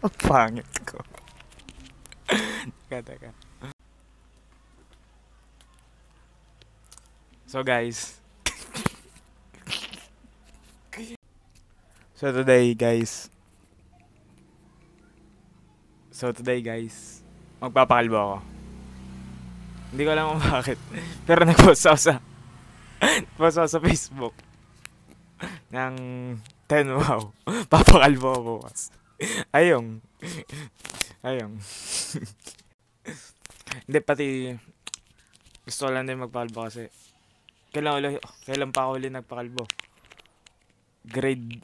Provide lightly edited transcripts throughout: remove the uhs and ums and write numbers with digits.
Ang pangit ko. Teka. So guys. So today guys, magpapakalbo ako. Hindi ko alam kung bakit. Pero nag-post ako sa Facebook ng 10 wow. Papakalbo ako bukas. Ayong. Hindi, pati gusto ko lang din magpakalbo kasi kailan pa ako ulit nagpakalbo? Grade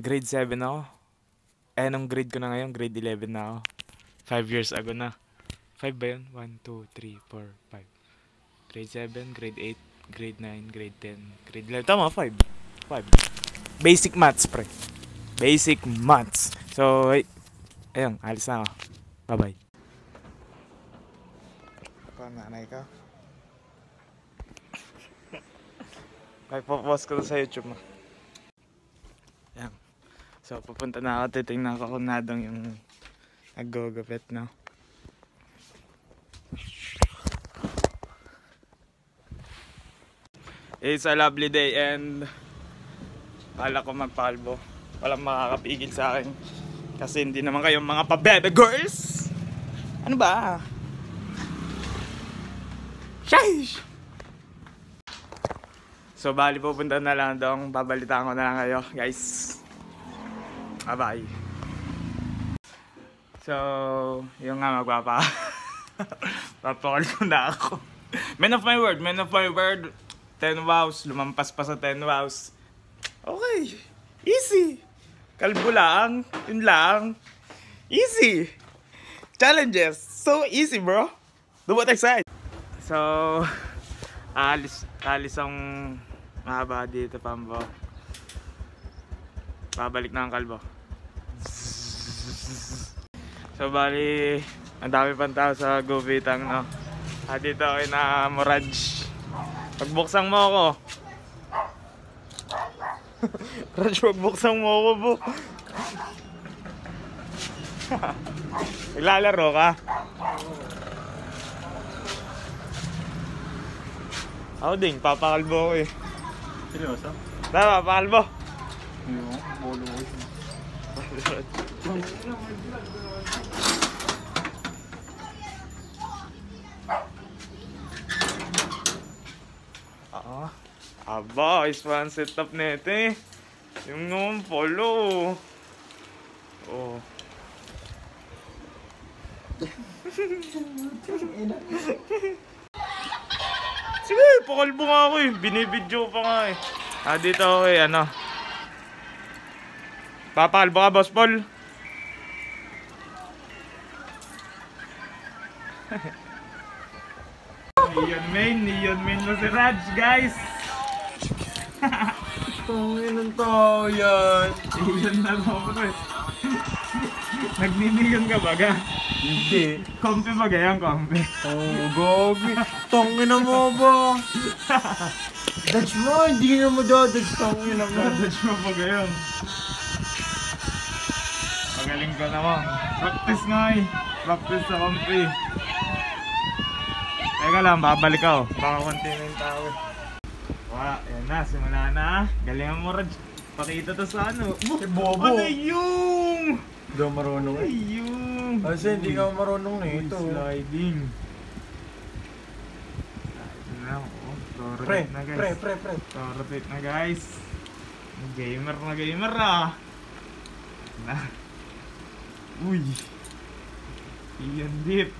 7 ako. Anong grade ko na ngayon? Grade 11 na ako. 5 years ago na. 5 ba yun? 1, 2, 3, 4, 5. Grade 7, grade 8, grade 9, grade 10, grade 11. Tama, 5. Basic maths, pre. Basic maths. So, ayun, alis na ako. Bye-bye. Nanay ka? Nagpo-post ko sa YouTube mo. Yan. So, pupunta na ako. Titingnan ko kung nadong yung nag-gugupit, no? It's a lovely day and pala ko magpakalbo. Walang makakapigil sa akin. Kasi hindi naman kayong mga pa-baby girls. Ano ba? Sheesh! So bali pupunta na lang doon. Babalitaan ko na lang kayo guys. Bye bye. So yung nga papakalbo na ako. Man of my word 10 wows, lumampas pa sa 10 wows. Okay, easy. Kalbo lang, yun lang. Easy. Challenges, so easy bro. Do what I say. So, alis ang mahaba dito pambo. Babalik na ang kalbo. So, bali, ang dami pang tao sa Gubitang, no? Dito ako na Moraj. Pagbuksan mo ako. Raj, pagbuksan mo ako, bo. Naglalaro ka? Ako din, papakalbo ako eh. Seryoso? Tama, papakalbo. Yung bolo ko. Aba, ispan setup nito eh. Yung naman polo. Oh. Sige, pakalbo nga ako eh. Binibidyo pa nga eh. Dito ako eh, ano. Papakalbo ka, Boss Paul? Neon main mo si Raj, guys. Tungin ng tao yan. Neon na mo bro. Nagni-neon ka ba ga? Hindi. Comfy ba ga yan, comfy? Oh, gogi. Tungin na mo ba? Dutch mo, hindi na mo dodge. Tungin na mo. Dutch mo ba ga yan? Magaling ko naman. Practice nga eh. Practice sa comfy. Teka lang, babalik ako. Baka konti na yung tao eh. Yan na, simula na. Galingan mo, Raj. Pakita to sa ano. Si Bobo. Ano yung? Hindi ako marunong eh. Yung. Kasi hindi ka marunong na ito. Sliding. Pre. Rotate na guys. Gamer ah. Na. Uy. Iyan deep.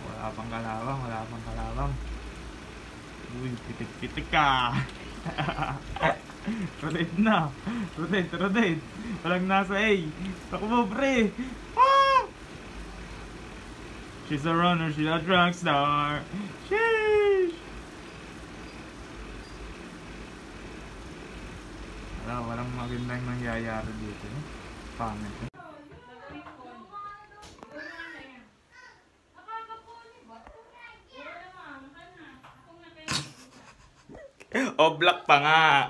Wala pang kalawang. Uy, pitik ka. Rotate na. Rotate. Walang nasa A. Takbo, pre. Ah! She's a runner, she's a drunk star. Sheesh. Walang magandang nangyayari dito. Pangit. O, black pa nga.